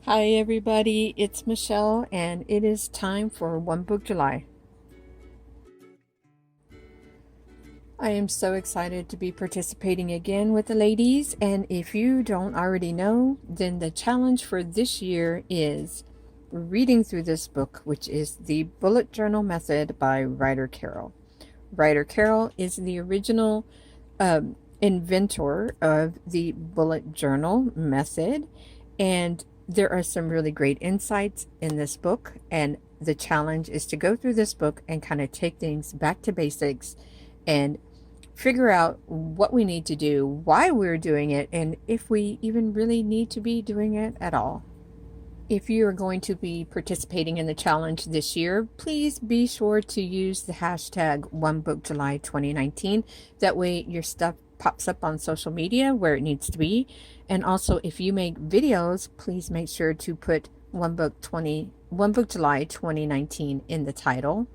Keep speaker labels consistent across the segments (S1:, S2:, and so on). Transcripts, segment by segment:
S1: Hi everybody, it's Michelle and it is time for One Book July. I am so excited to be participating again with the ladies, and if you don't already know, then the challenge for this year is reading through this book, which is The Bullet Journal Method by Ryder Carroll. Ryder Carroll is the original inventor of the bullet journal method, and there are some really great insights in this book. And the challenge is to go through this book and kind of take things back to basics and figure out what we need to do, why we're doing it, and if we even really need to be doing it at all. If you are going to be participating in the challenge this year, please be sure to use the hashtag OneBookJuly2019. That way your stuff pops up on social media where it needs to be. And also, if you make videos, please make sure to put One Book July 2019 in the title,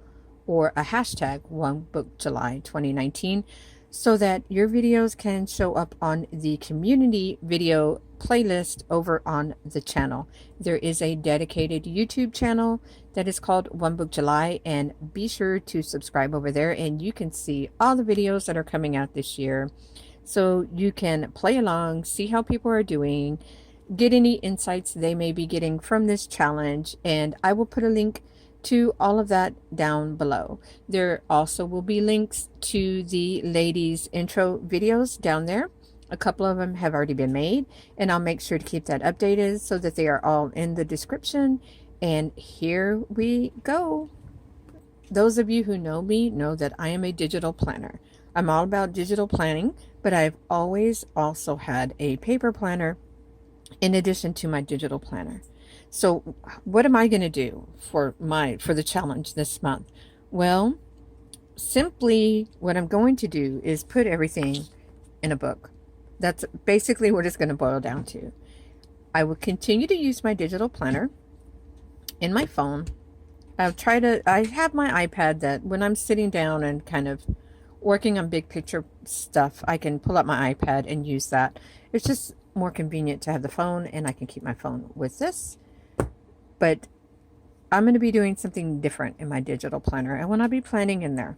S1: or a hashtag OneBookJuly2019, so that your videos can show up on the community video playlist over on the channel. There is a dedicated YouTube channel that is called One Book July, and be sure to subscribe over there and you can see all the videos that are coming out this year. So you can play along, see how people are doing, get any insights they may be getting from this challenge, and I will put a link to all of that down below. There also will be links to the ladies' intro videos down there. A couple of them have already been made, and I'll make sure to keep that updated so that they are all in the description. And here we go. Those of you who know me know that I am a digital planner. I'm all about digital planning, but I've always also had a paper planner in addition to my digital planner. So what am I going to do for the challenge this month? Well, simply what I'm going to do is put everything in a book. That's basically what it's going to boil down to. I will continue to use my digital planner in my phone. I have my iPad that when I'm sitting down and kind of working on big picture stuff, I can pull up my iPad and use that. It's just more convenient to have the phone, and I can keep my phone with this. But I'm going to be doing something different in my digital planner. I want to be planning in there.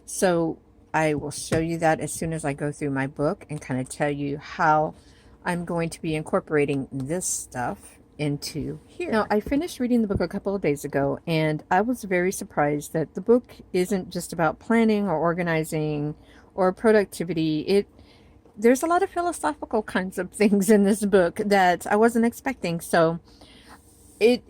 S1: So I will show you that as soon as I go through my book and kind of tell you how I'm going to be incorporating this stuff into here. Now, I finished reading the book a couple of days ago, and I was very surprised that the book isn't just about planning or organizing or productivity. There's a lot of philosophical kinds of things in this book that I wasn't expecting. So it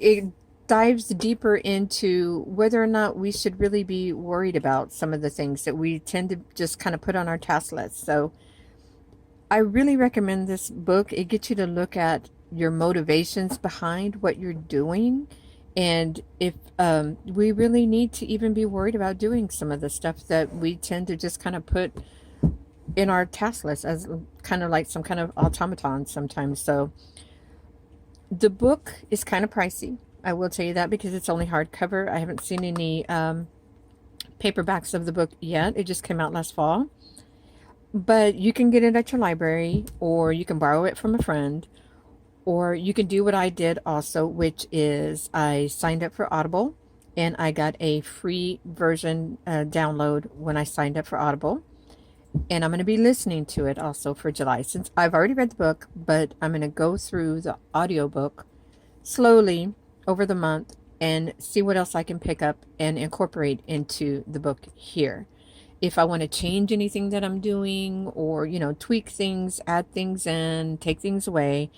S1: dives deeper into whether or not we should really be worried about some of the things that we tend to just kind of put on our task list. So I really recommend this book. It gets you to look at your motivations behind what you're doing, and if we really need to even be worried about doing some of the stuff that we tend to just kind of put in our task list as kind of like some kind of automaton sometimes. So the book is kind of pricey. I will tell you that because it's only hardcover. I haven't seen any paperbacks of the book yet. It just came out last fall. But you can get it at your library, or you can borrow it from a friend, or you can do what I did also, which is I signed up for Audible, and I got a free version download when I signed up for Audible. And I'm going to be listening to it also for July, since I've already read the book, but I'm going to go through the audiobook slowly over the month and see what else I can pick up and incorporate into the book here. If I want to change anything that I'm doing, or, tweak things, add things in, take things away.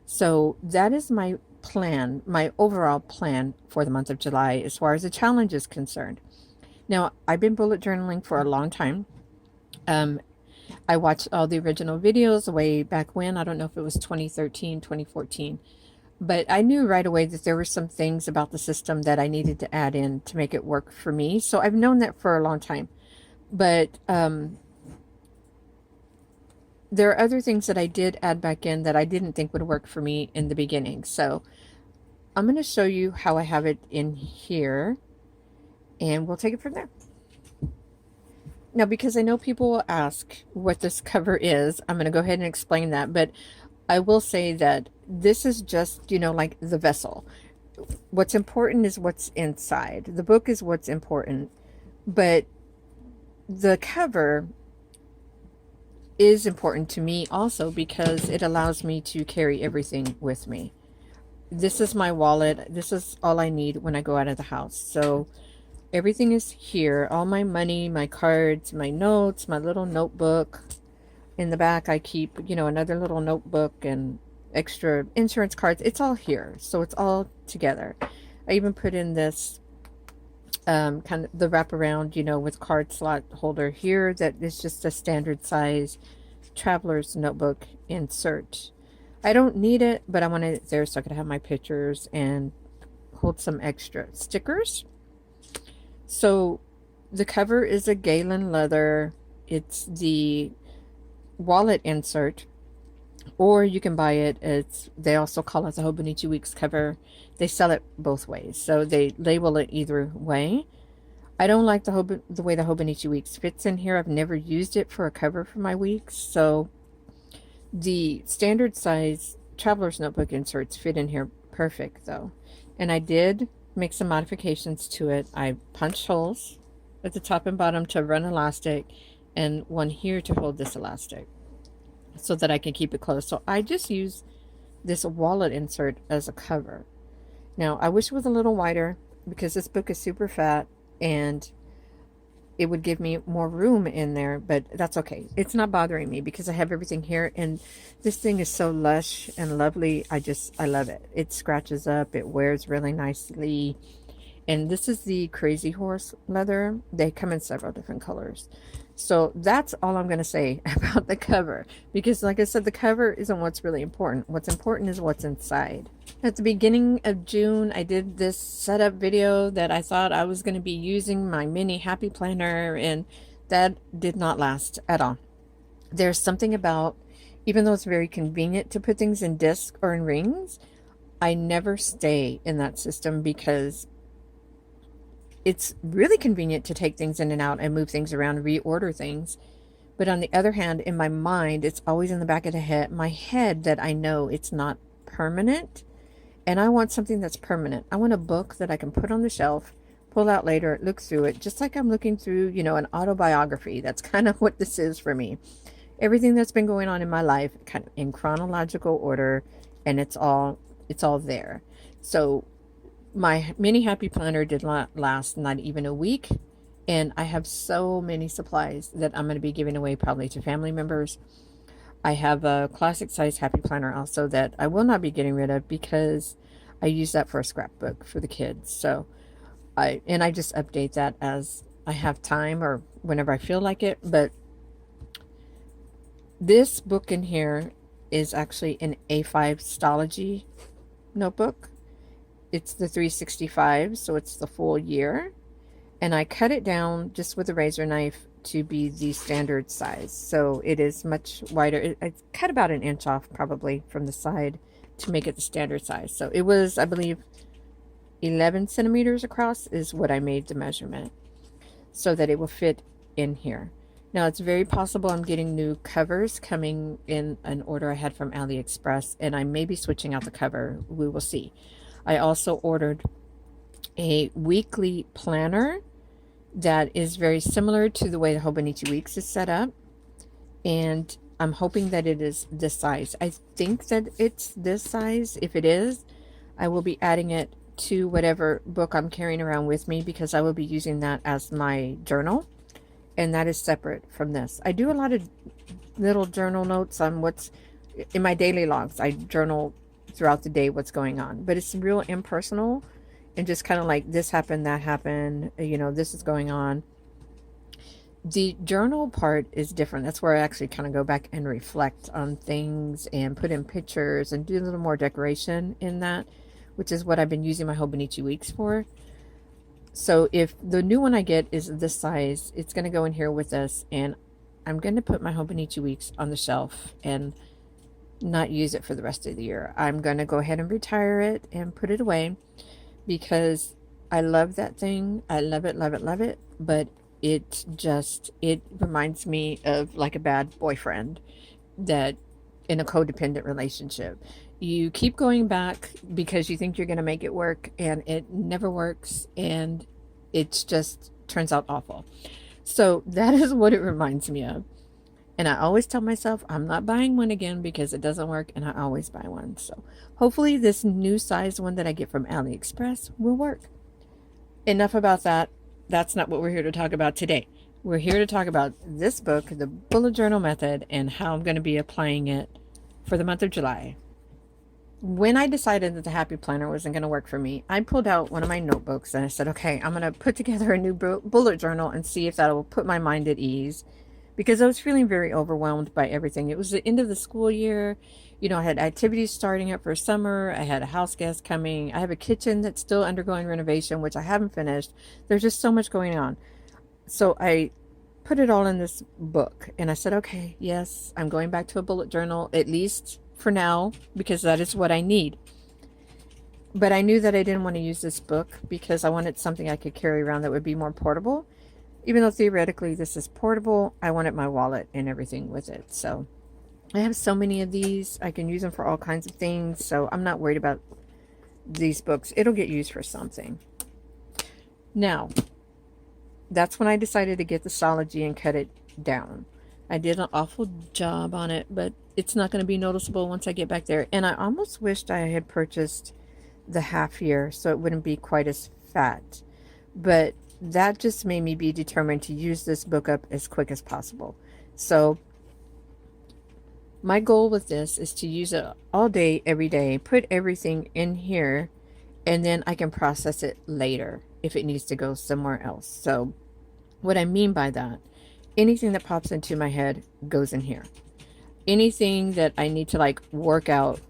S1: So that is my plan, my overall plan for the month of July as far as the challenge is concerned. Now, I've been bullet journaling for a long time. I watched all the original videos way back when. I don't know if it was 2013, 2014. But I knew right away that there were some things about the system that I needed to add in to make it work for me. So I've known that for a long time. But there are other things that I did add back in that I didn't think would work for me in the beginning. So I'm going to show you how I have it in here, and we'll take it from there. Now, because I know people will ask what this cover is, I'm going to go ahead and explain that. But I will say that this is just, like the vessel. What's important is what's inside. The book is what's important, but the cover is important to me also because it allows me to carry everything with me. This is my wallet. This is all I need when I go out of the house. So everything is here. All my money, my cards, my notes, my little notebook. In the back, I keep, another little notebook and extra insurance cards. It's all here. So it's all together. I even put in this kind of the wraparound, with card slot holder here that is just a standard size traveler's notebook insert. I don't need it, but I want it there so I could have my pictures and hold some extra stickers. So the cover is a Galen leather. It's the wallet insert, or you can buy it. They also call it the Hobonichi Weeks cover. They sell it both ways, so they label it either way. I don't like the way the Hobonichi Weeks fits in here. I've never used it for a cover for my weeks, so the standard size traveler's notebook inserts fit in here perfect though. And I did make some modifications to it. I punched holes at the top and bottom to run elastic, and one here to hold this elastic so that I can keep it closed. So I just use this wallet insert as a cover. Now I wish it was a little wider because this book is super fat and it would give me more room in there, but that's okay. It's not bothering me because I have everything here, and this thing is so lush and lovely. I love it. It scratches up, it wears really nicely. And this is the Crazy Horse leather. They come in several different colors. So that's all I'm going to say about the cover, because like I said, the cover isn't what's really important. What's important is what's inside. At the beginning of June, I did this setup video that I thought I was going to be using my mini happy planner, and that did not last at all. There's something about, even though it's very convenient to put things in discs or in rings, I never stay in that system because it's really convenient to take things in and out and move things around, reorder things. But on the other hand, in my mind, it's always in the back of my head that I know it's not permanent. And I want something that's permanent. I want a book that I can put on the shelf, pull out later, look through it, just like I'm looking through, an autobiography. That's kind of what this is for me. Everything that's been going on in my life, kind of in chronological order, and it's all there. So my mini happy planner did not last not even a week, and I have so many supplies that I'm going to be giving away probably to family members. I have a classic size happy planner also that I will not be getting rid of because I use that for a scrapbook for the kids. So I just update that as I have time or whenever I feel like it. But this book in here is actually an A5 Stology notebook. It's the 365, so it's the full year. And I cut it down just with a razor knife to be the standard size. So it is much wider. I cut about an inch off probably from the side to make it the standard size. So it was, I believe, 11 centimeters across is what I made the measurement so that it will fit in here. Now it's very possible I'm getting new covers coming in an order I had from AliExpress, and I may be switching out the cover. We will see. I also ordered a weekly planner that is very similar to the way the Hobonichi Weeks is set up, and I'm hoping that it is this size. I think that it's this size. If it is, I will be adding it to whatever book I'm carrying around with me because I will be using that as my journal, and that is separate from this. I do a lot of little journal notes on what's in my daily logs. I journal throughout the day what's going on, but it's real impersonal and just kind of like this happened, that happened, this is going on. The journal part is different. That's where I actually kind of go back and reflect on things and put in pictures and do a little more decoration in that, which is what I've been using my Hobonichi Weeks for. So if the new one I get is this size, it's going to go in here with us, and I'm going to put my Hobonichi Weeks on the shelf and not use it for the rest of the year. I'm going to go ahead and retire it and put it away because I love that thing. I love it, love it, love it. But it reminds me of like a bad boyfriend that in a codependent relationship. You keep going back because you think you're going to make it work, and it never works, and it's just turns out awful. So that is what it reminds me of. And I always tell myself I'm not buying one again because it doesn't work, and I always buy one. So hopefully this new size one that I get from AliExpress will work. Enough about that. That's not what we're here to talk about today. We're here to talk about this book, The Bullet Journal Method, and how I'm going to be applying it for the month of July. When I decided that the Happy Planner wasn't going to work for me, I pulled out one of my notebooks and I said, okay, I'm going to put together a new bullet journal and see if that will put my mind at ease, because I was feeling very overwhelmed by everything. It was the end of the school year. You know, I had activities starting up for summer. I had a house guest coming. I have a kitchen that's still undergoing renovation, which I haven't finished. There's just so much going on. So I put it all in this book and I said, okay, yes, I'm going back to a bullet journal, at least for now, because that is what I need. But I knew that I didn't want to use this book because I wanted something I could carry around that would be more portable. Even though theoretically this is portable, I wanted my wallet and everything with it. So I have so many of these. I can use them for all kinds of things. So I'm not worried about these books. It'll get used for something. Now, that's when I decided to get the Sology and cut it down. I did an awful job on it, but it's not going to be noticeable once I get back there. And I almost wished I had purchased the half year so it wouldn't be quite as fat. But that just made me be determined to use this book up as quick as possible. So my goal with this is to use it all day, every day, put everything in here, and then I can process it later if it needs to go somewhere else. So what I mean by that, anything that pops into my head goes in here. Anything that I need to like work out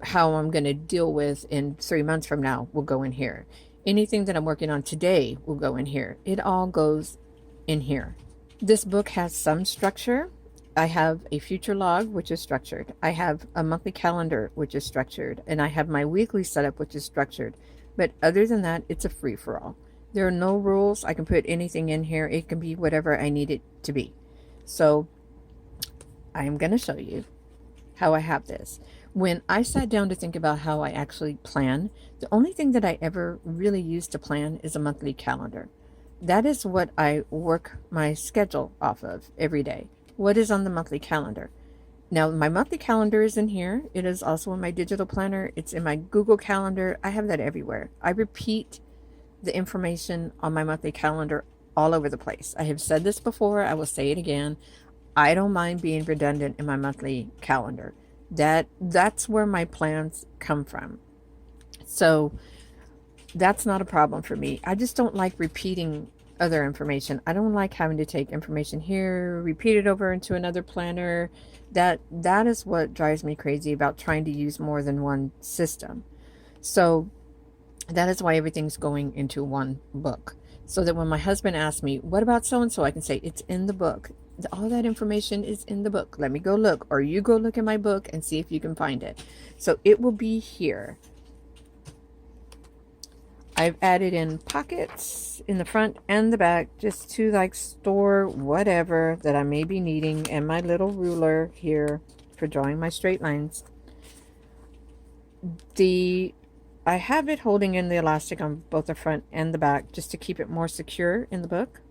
S1: how I'm going to deal with in 3 months from now will go in here. Anything that I'm working on today will go in here. It all goes in here. This book has some structure. I have a future log, which is structured. I have a monthly calendar, which is structured. And I have my weekly setup, which is structured. But other than that, it's a free-for-all. There are no rules. I can put anything in here. It can be whatever I need it to be. So I'm going to show you how I have this. When I sat down to think about how I actually plan, the only thing that I ever really use to plan is a monthly calendar. That is what I work my schedule off of every day. What is on the monthly calendar? Now, my monthly calendar is in here. It is also in my digital planner. It's in my Google Calendar. I have that everywhere. I repeat the information on my monthly calendar all over the place. I have said this before. I will say it again. I don't mind being redundant in my monthly calendar. That's where my plans come from. So that's not a problem for me. I just don't like repeating other information. I don't like having to take information here, repeat it over into another planner. That is what drives me crazy about trying to use more than one system. So that is why everything's going into one book. So that when my husband asks me, what about so-and-so? I can say, it's in the book. All that information is in the book. Let me go look, or you go look in my book and see if you can find it. So it will be here. I've added in pockets in the front and the back just to like store whatever that I may be needing, and my little ruler here for drawing my straight lines. I have it holding in the elastic on both the front and the back just to keep it more secure in the book.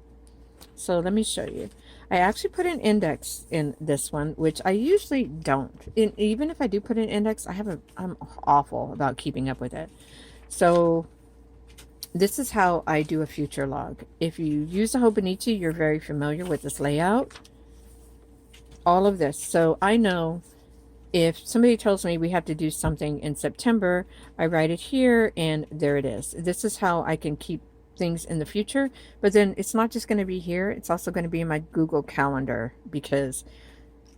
S1: So let me show you. I actually put an index in this one, which I usually don't. Even if I do put an index, I'm awful about keeping up with it. So this is how I do a future log. If you use the Hobonichi, you're very familiar with this layout. All of this. So I know if somebody tells me we have to do something in September, I write it here and there it is. This is how I can keep things in the future. But then it's not just going to be here. It's also going to be in my Google Calendar, because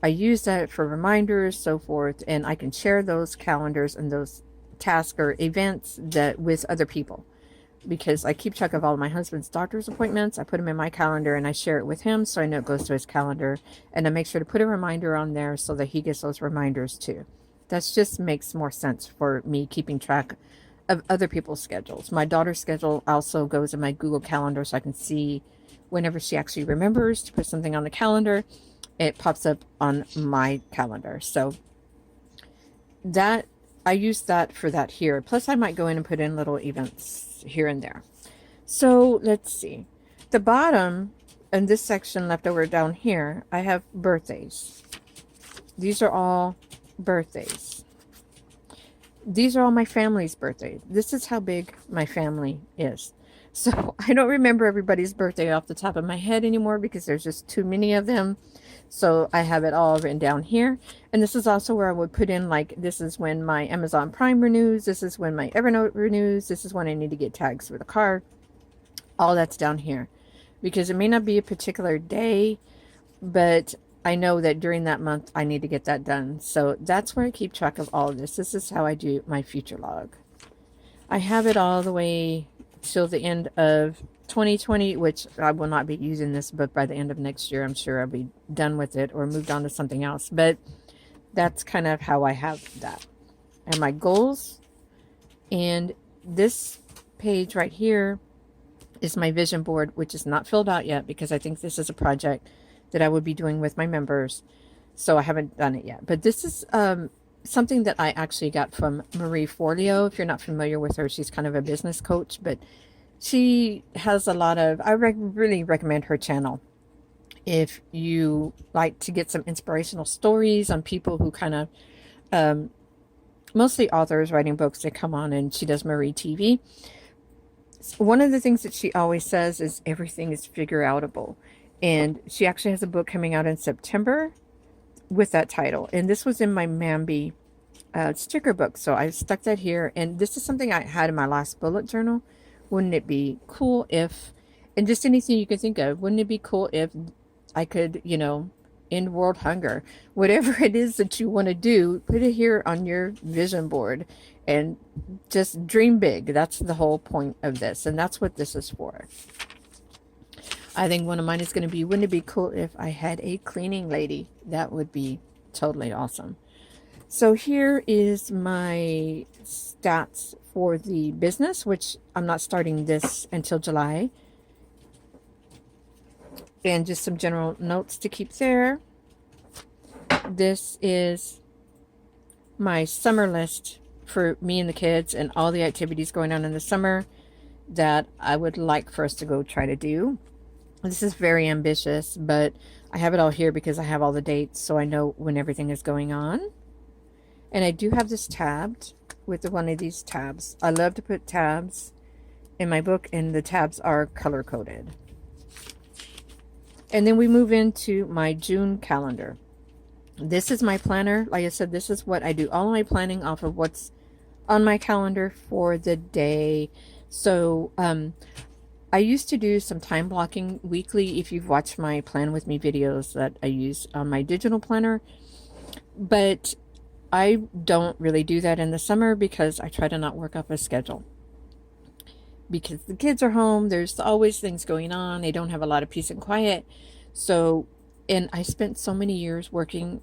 S1: I use that for reminders, so forth. And I can share those calendars and those tasks or events with other people, because I keep track of all of my husband's doctor's appointments. I put them in my calendar and I share it with him, so I know it goes to his calendar. And I make sure to put a reminder on there so that he gets those reminders too. That just makes more sense for me keeping track of other people's schedules. My daughter's schedule also goes in my Google Calendar, so I can see whenever she actually remembers to put something on the calendar. it pops up on my calendar. So that, I use that for that here. Plus I might go in and put in little events here and there. So let's see. The bottom in this section left over down here, I have birthdays. These are all birthdays. These are all my family's birthdays. This is how big my family is. So I don't remember everybody's birthday off the top of my head anymore because there's just too many of them. So I have it all written down here. And this is also where I would put in, like, this is when my Amazon Prime renews. This is when my Evernote renews. This is when I need to get tags for the car. All that's down here. Because it may not be a particular day, but I know that during that month I need to get that done. So that's where I keep track of all of this. This is how I do my future log. I have it all the way till the end of 2020, which I will not be using this book by the end of next year. I'm sure I'll be done with it or moved on to something else. But that's kind of how I have that. And my goals. And this page right here is my vision board, which is not filled out yet because I think this is a project that I would be doing with my members. So I haven't done it yet. But this is something that I actually got from Marie Forleo. If you're not familiar with her, she's kind of a business coach, but she has a lot of, I really recommend her channel. If you like to get some inspirational stories on people who kind of, mostly authors writing books that come on, and she does Marie TV. One of the things that she always says is everything is figure outable. And she actually has a book coming out in September with that title. And this was in my Mambi sticker book. So I stuck that here. And this is something I had in my last bullet journal. Wouldn't it be cool if, and just anything you can think of, wouldn't it be cool if I could, you know, end world hunger? Whatever it is that you want to do, put it here on your vision board and just dream big. That's the whole point of this. And that's what this is for. I think one of mine is going to be, wouldn't it be cool if I had a cleaning lady? That would be totally awesome. So here is my stats for the business, which I'm not starting this until July. And just some general notes to keep there. This is my summer list for me and the kids and all the activities going on in the summer that I would like for us to go try to do. This is very ambitious, but I have it all here because I have all the dates, so I know when everything is going on. And I do have this tabbed with one of these tabs. I love to put tabs in my book, and the tabs are color-coded. And then we move into my June calendar. This is my planner. Like I said, this is what I do. All of my planning off of what's on my calendar for the day. So, I used to do some time blocking weekly, if you've watched my Plan With Me videos that I use on my digital planner. But I don't really do that in the summer because I try to not work up a schedule. Because the kids are home, there's always things going on. They don't have a lot of peace and quiet. So, and I spent so many years working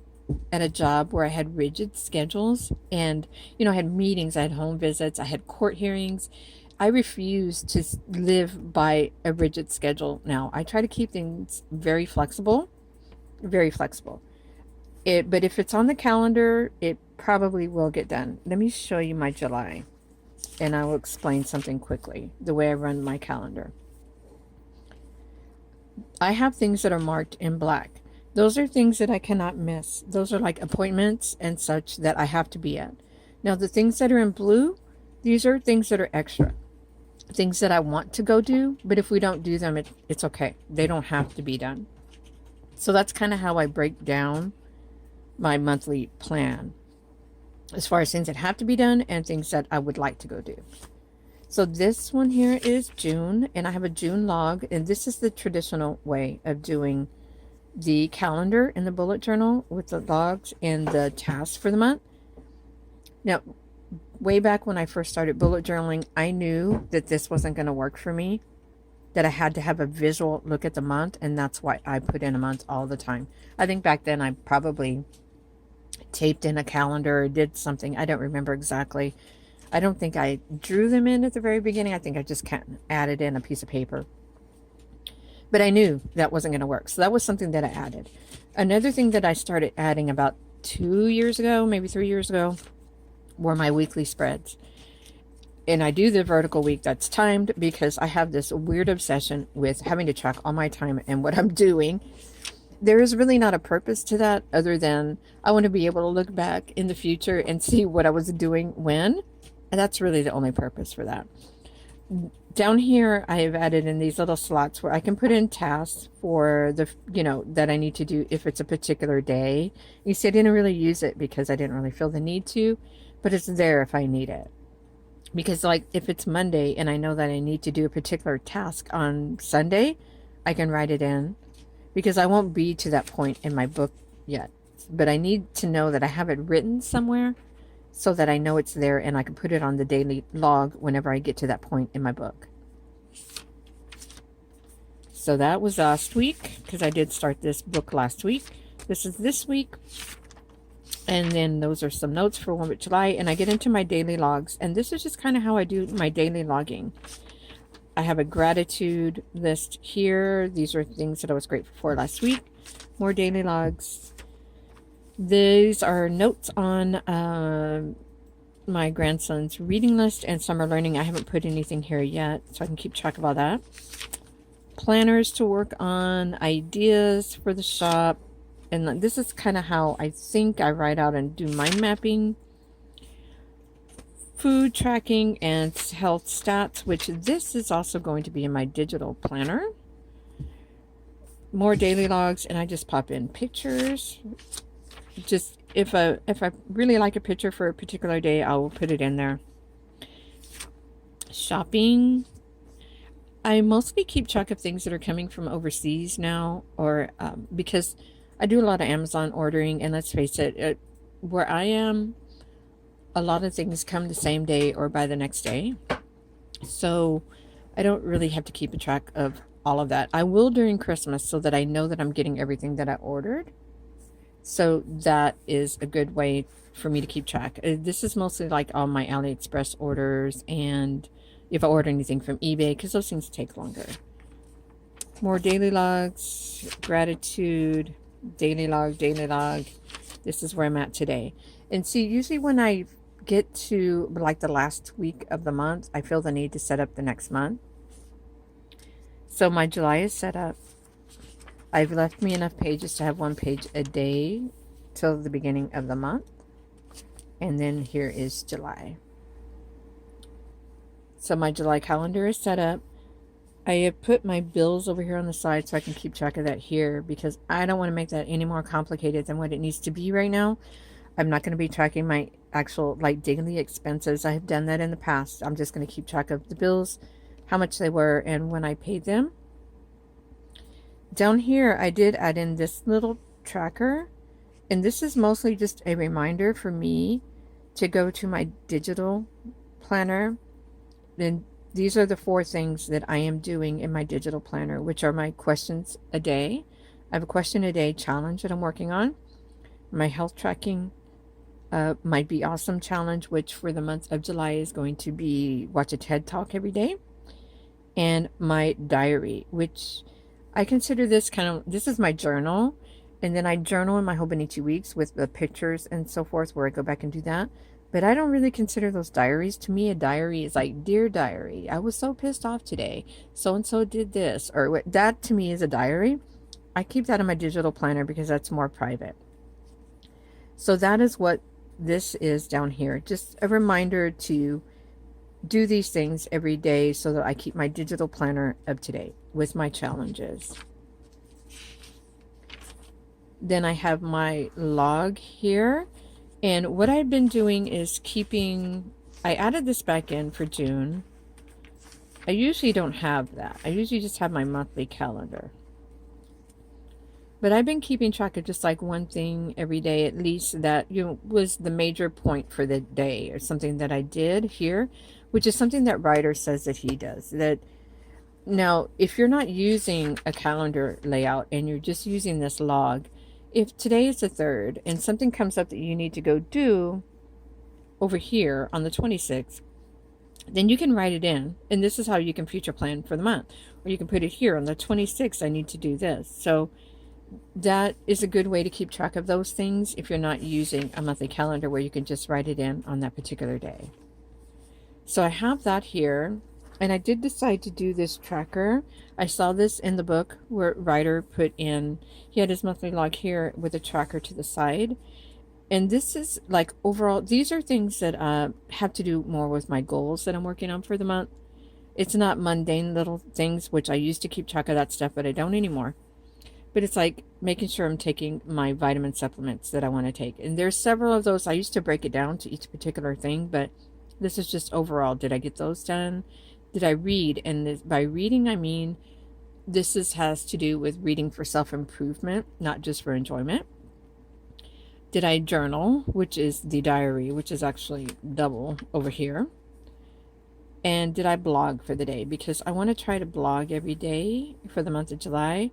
S1: at a job where I had rigid schedules. And, you know, I had meetings, I had home visits, I had court hearings. I refuse to live by a rigid schedule now. I try to keep things very flexible, very flexible. But if it's on the calendar, it probably will get done. Let me show you my July, and I will explain something quickly, the way I run my calendar. I have things that are marked in black. Those are things that I cannot miss. Those are like appointments and such that I have to be at. Now, the things that are in blue, these are things that are extra. Things that I want to go do, but if we don't do them, it's okay. They don't have to be done. So that's kind of how I break down my monthly plan, as far as things that have to be done and things that I would like to go do. So this one here is June, and I have a June log, and this is the traditional way of doing the calendar in the bullet journal with the logs and the tasks for the month. Now, way back when I first started bullet journaling, I knew that this wasn't going to work for me, that I had to have a visual look at the month, and that's why I put in a month all the time. I think back then I probably taped in a calendar or did something. I don't remember exactly. I don't think I drew them in at the very beginning. I think I just added in a piece of paper. But I knew that wasn't going to work. So that was something that I added. Another thing that I started adding about 2 years ago, maybe 3 years ago, were my weekly spreads. And I do the vertical week that's timed because I have this weird obsession with having to track all my time and what I'm doing. There is really not a purpose to that other than I want to be able to look back in the future and see what I was doing when. And that's really the only purpose for that. Down here, I have added in these little slots where I can put in tasks for the, that I need to do if it's a particular day. You see, I didn't really use it because I didn't really feel the need to, but it's there if I need it. Because like if it's Monday and I know that I need to do a particular task on Sunday, I can write it in because I won't be to that point in my book yet. But I need to know that I have it written somewhere so that I know it's there and I can put it on the daily log whenever I get to that point in my book. So that was last week because I did start this book last week. This is this week. And then those are some notes for 1 July. And I get into my daily logs. And this is just kind of how I do my daily logging. I have a gratitude list here. These are things that I was grateful for last week. More daily logs. These are notes on my grandson's reading list and summer learning. I haven't put anything here yet, so I can keep track of all that. Planners to work on, ideas for the shop. And this is kind of how I think I write out and do mind mapping. Food tracking and health stats, which this is also going to be in my digital planner. More daily logs, and I just pop in pictures. Just if I really like a picture for a particular day, I will put it in there. Shopping. I mostly keep track of things that are coming from overseas now, or because I do a lot of Amazon ordering, and let's face it, where I am, a lot of things come the same day or by the next day. So I don't really have to keep a track of all of that. I will during Christmas so that I know that I'm getting everything that I ordered. So that is a good way for me to keep track. This is mostly like all my AliExpress orders and if I order anything from eBay, because those things take longer. More daily logs, gratitude, daily log. This is where I'm at today. And see, usually when I get to like the last week of the month, I feel the need to set up the next month. So my July is set up. I've left me enough pages to have 1 page a day till the beginning of the month. And then here is July. So my July calendar is set up. I have put my bills over here on the side so I can keep track of that here because I don't want to make that any more complicated than what it needs to be right now. I'm not going to be tracking my actual like daily expenses. I have done that in the past. I'm just going to keep track of the bills, how much they were, and when I paid them. Down here, I did add in this little tracker, and this is mostly just a reminder for me to go to my digital planner. Then these are the 4 things that I am doing in my digital planner, which are my questions a day. I have a question a day challenge that I'm working on. My health tracking might be awesome challenge, which for the month of July is going to be watch a TED Talk every day. And my diary, which I consider this this is my journal. And then I journal in my Hobonichi weeks with the pictures and so forth where I go back and do that. But I don't really consider those diaries. To me, a diary is like, dear diary, I was so pissed off today. So-and-so did this. Or that to me is a diary. I keep that in my digital planner because that's more private. So that is what this is down here. Just a reminder to do these things every day so that I keep my digital planner up to date with my challenges. Then I have my log here. And what I've been doing is I added this back in for June. I usually don't have that. I usually just have my monthly calendar. But I've been keeping track of just like one thing every day, at least that was the major point for the day or something that I did here, which is something that Ryder says that he does. That now, if you're not using a calendar layout and you're just using this log, if today is the 3rd and something comes up that you need to go do over here on the 26th, then you can write it in. And this is how you can future plan for the month. Or you can put it here on the 26th, I need to do this. So that is a good way to keep track of those things if you're not using a monthly calendar where you can just write it in on that particular day. So I have that here, and I did decide to do this tracker. I saw this in the book where Ryder put in, he had his monthly log here with a tracker to the side. And this is like overall, these are things that have to do more with my goals that I'm working on for the month. It's not mundane little things, which I used to keep track of that stuff, but I don't anymore. But it's like making sure I'm taking my vitamin supplements that I want to take. And there's several of those. I used to break it down to each particular thing, but this is just overall. Did I get those done? Did I read? And by reading, I mean has to do with reading for self-improvement, not just for enjoyment. Did I journal, which is the diary, which is actually double over here? And did I blog for the day? Because I want to try to blog every day for the month of July.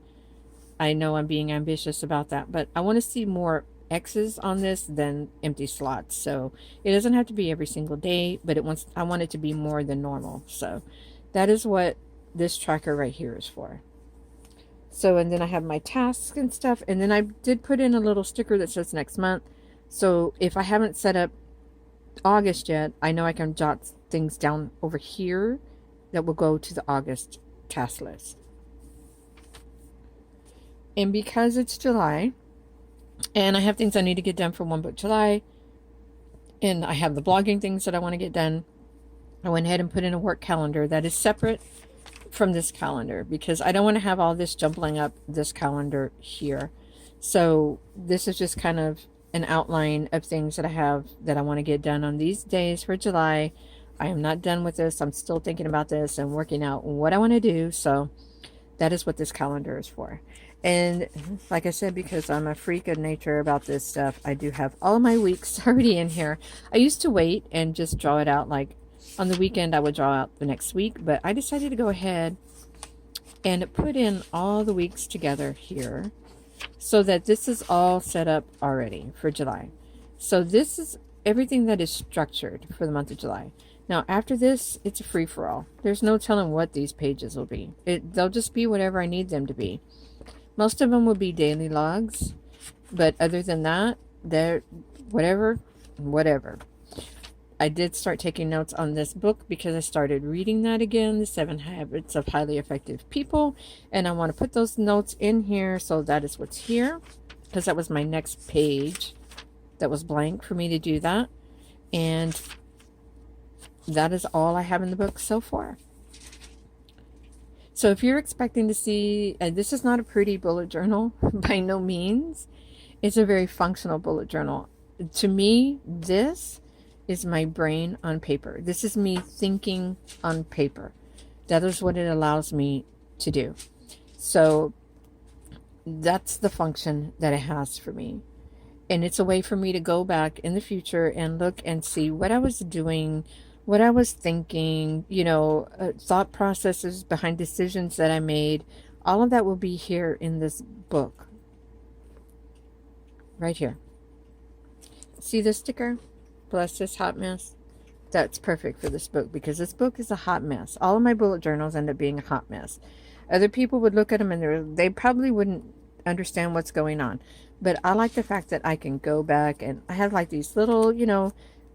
S1: I know I'm being ambitious about that, but I want to see more X's on this than empty slots. So it doesn't have to be every single day, but I want it to be more than normal. So that is what this tracker right here is for. So, and then I have my tasks and stuff. And then I did put in a little sticker that says next month. So if I haven't set up August yet, I know I can jot things down over here that will go to the August task list. And because it's July, and I have things I need to get done for One Book July, and I have the blogging things that I want to get done, I went ahead and put in a work calendar that is separate from this calendar because I don't want to have all this jumbling up this calendar here. So this is just kind of an outline of things that I have that I want to get done on these days for July. I am not done with this. I'm still thinking about this and working out what I want to do. So that is what this calendar is for. And like I said, because I'm a freak of nature about this stuff, I do have all of my weeks already in here. I used to wait and just draw it out like on the weekend. I would draw out the next week, but I decided to go ahead and put in all the weeks together here so that this is all set up already for July. So this is everything that is structured for the month of July. Now, after this, it's a free-for-all. There's no telling what these pages will be. They'll just be whatever I need them to be. Most of them will be daily logs, but other than that, they're whatever. I did start taking notes on this book because I started reading that again, The 7 Habits of Highly Effective People, and I want to put those notes in here, so that is what's here, because that was my next page that was blank for me to do that, and that is all I have in the book so far. So if you're expecting to see, this is not a pretty bullet journal by no means. It's a very functional bullet journal. To me, this is my brain on paper. This is me thinking on paper. That is what it allows me to do. So that's the function that it has for me. And it's a way for me to go back in the future and look and see what I was doing, what I was thinking, thought processes behind decisions that I made. All of that will be here in this book. Right here. See this sticker? Bless this hot mess. That's perfect for this book because this book is a hot mess. All of my bullet journals end up being a hot mess. Other people would look at them and they probably wouldn't understand what's going on. But I like the fact that I can go back and I have like these little,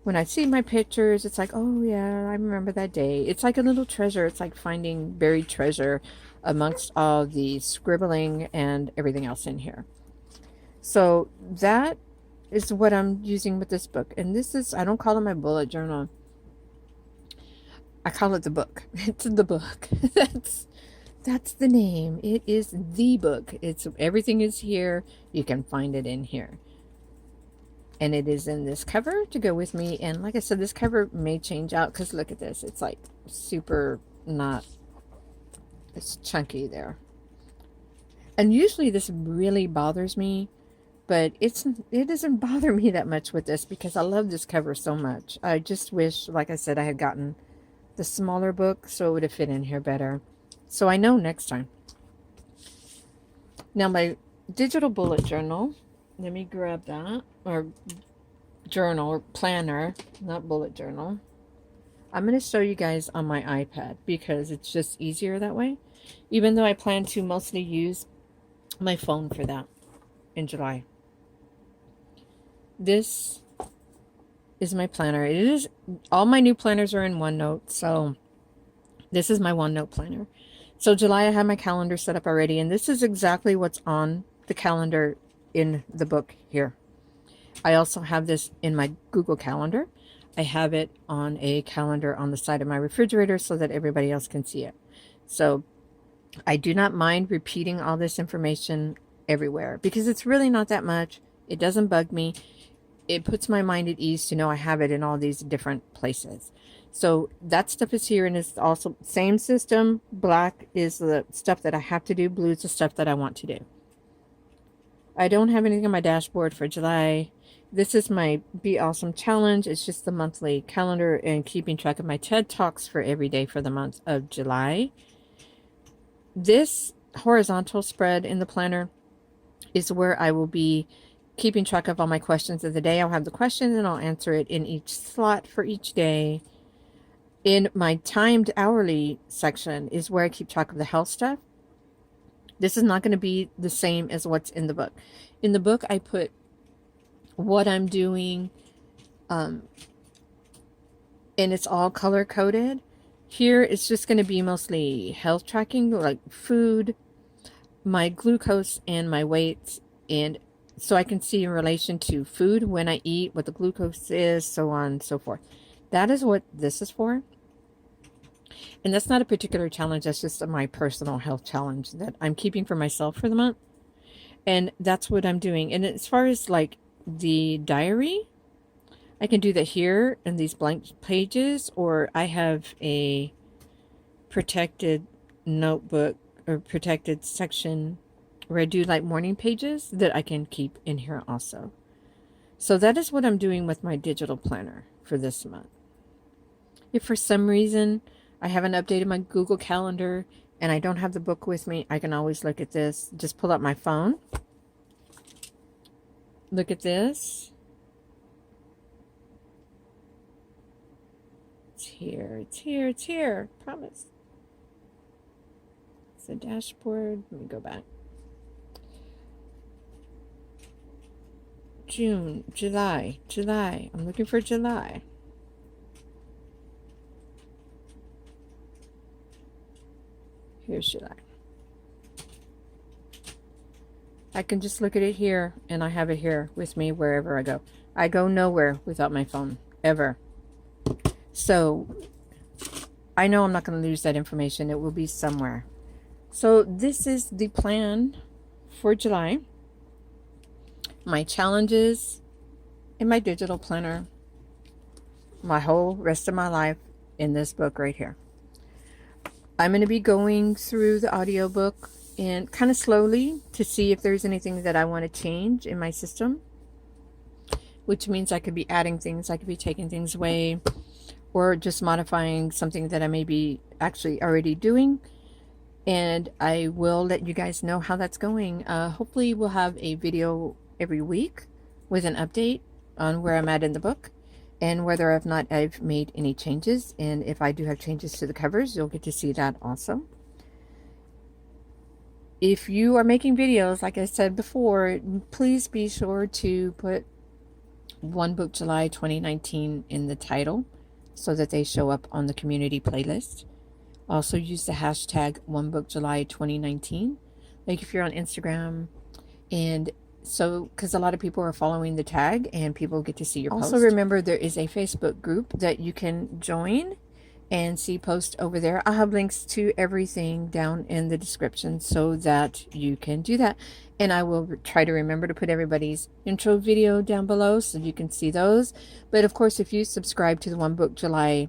S1: when I see my pictures, it's like, oh yeah, I remember that day. It's like a little treasure. It's like finding buried treasure amongst all the scribbling and everything else in here. So that is what I'm using with this book. And this is, I don't call it my bullet journal. I call it the book. It's the book. That's the name. It is the book. It's everything is here. You can find it in here. And it is in this cover to go with me. And like I said, this cover may change out because look at this. It's like super not, it's chunky there. And usually this really bothers me, but it doesn't bother me that much with this because I love this cover so much. I just wish, like I said, I had gotten the smaller book so it would have fit in here better. So I know next time. Now my digital bullet journal, let me grab that, or journal, or planner, not bullet journal. I'm going to show you guys on my iPad because it's just easier that way. even though I plan to mostly use my phone for that in July. This is my planner. It is, all my new planners are in OneNote, so this is my OneNote planner. So July, I have my calendar set up already, and this is exactly what's on the calendar in the book here. I also have this in my Google Calendar. I have it on a calendar on the side of my refrigerator so that everybody else can see it. So I do not mind repeating all this information everywhere because it's really not that much. It doesn't bug me. It puts my mind at ease to know I have it in all these different places. So that stuff is here, and it's also same system. Black is the stuff that I have to do. Blue is the stuff that I want to do. I don't have anything on my dashboard for July. This is my Be Awesome Challenge. It's just the monthly calendar and keeping track of my TED Talks for every day for the month of July. This horizontal spread in the planner is where I will be keeping track of all my questions of the day. I'll have the questions and I'll answer it in each slot for each day. In my timed hourly section is where I keep track of the health stuff. This is not going to be the same as what's in the book. In the book, I put what I'm doing, and it's all color coded. Here, it's just going to be mostly health tracking, like food, my glucose, and my weights, and so I can see in relation to food when I eat, what the glucose is, so on and so forth. That is what this is for. And that's not a particular challenge. That's just my personal health challenge that I'm keeping for myself for the month. And that's what I'm doing. And as far as like the diary, I can do that here in these blank pages, or I have a protected notebook or protected section where I do like morning pages that I can keep in here also. So that is what I'm doing with my digital planner for this month. If for some reason I haven't updated my Google Calendar and I don't have the book with me, I can always look at this. Just pull up my phone. Look at this. It's here, it's here, it's here. Promise. It's a dashboard. Let me go back. June, July. I'm looking for July. Here's July. I can just look at it here, and I have it here with me wherever I go. I go nowhere without my phone, ever. So I know I'm not going to lose that information. It will be somewhere. So this is the plan for July. My challenges in my digital planner. My whole rest of my life in this book right here. I'm going to be going through the audiobook and kind of slowly to see if there's anything that I want to change in my system, which means I could be adding things, I could be taking things away, or just modifying something that I may be actually already doing. And I will let you guys know how that's going. Hopefully we'll have a video every week with an update on where I'm at in the book and whether or not I've made any changes. And if I do have changes to the covers, you'll get to see that also. If you are making videos, like I said before, please be sure to put One Book July 2019 in the title so that they show up on the community playlist. Also use the hashtag One Book July 2019. Like if you're on Instagram, and so because a lot of people are following the tag and people get to see your post. Also remember there is a Facebook group that you can join and see posts over there. I'll have links to everything down in the description so that you can do that. And I will try to remember to put everybody's intro video down below so you can see those. But of course, if you subscribe to the One Book July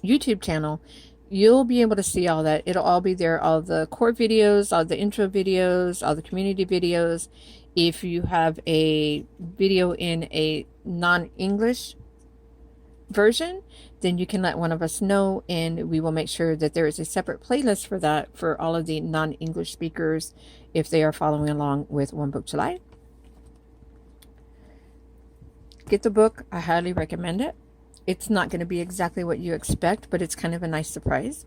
S1: YouTube channel, you'll be able to see all that. It'll all be there, all the core videos, all the intro videos, all the community videos. If you have a video in a non-English version, then you can let one of us know, and we will make sure that there is a separate playlist for that for all of the non-English speakers if they are following along with One Book July. Get the book. I highly recommend it. It's not going to be exactly what you expect, but it's kind of a nice surprise.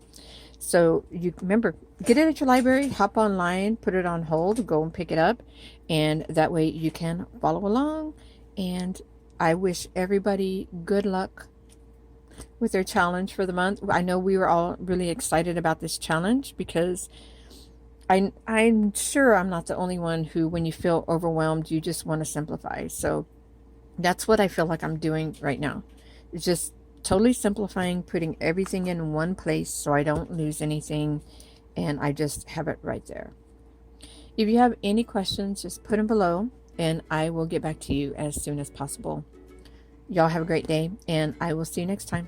S1: So you remember, get it at your library, hop online, put it on hold, go and pick it up, and that way you can follow along. And I wish everybody good luck with their challenge for the month. I know we were all really excited about this challenge because I'm sure I'm not the only one who, when you feel overwhelmed, you just want to simplify. So that's what I feel like I'm doing right now. It's just totally simplifying, putting everything in one place so I don't lose anything, and I just have it right there. If you have any questions, just put them below and I will get back to you as soon as possible. Y'all have a great day, and I will see you next time.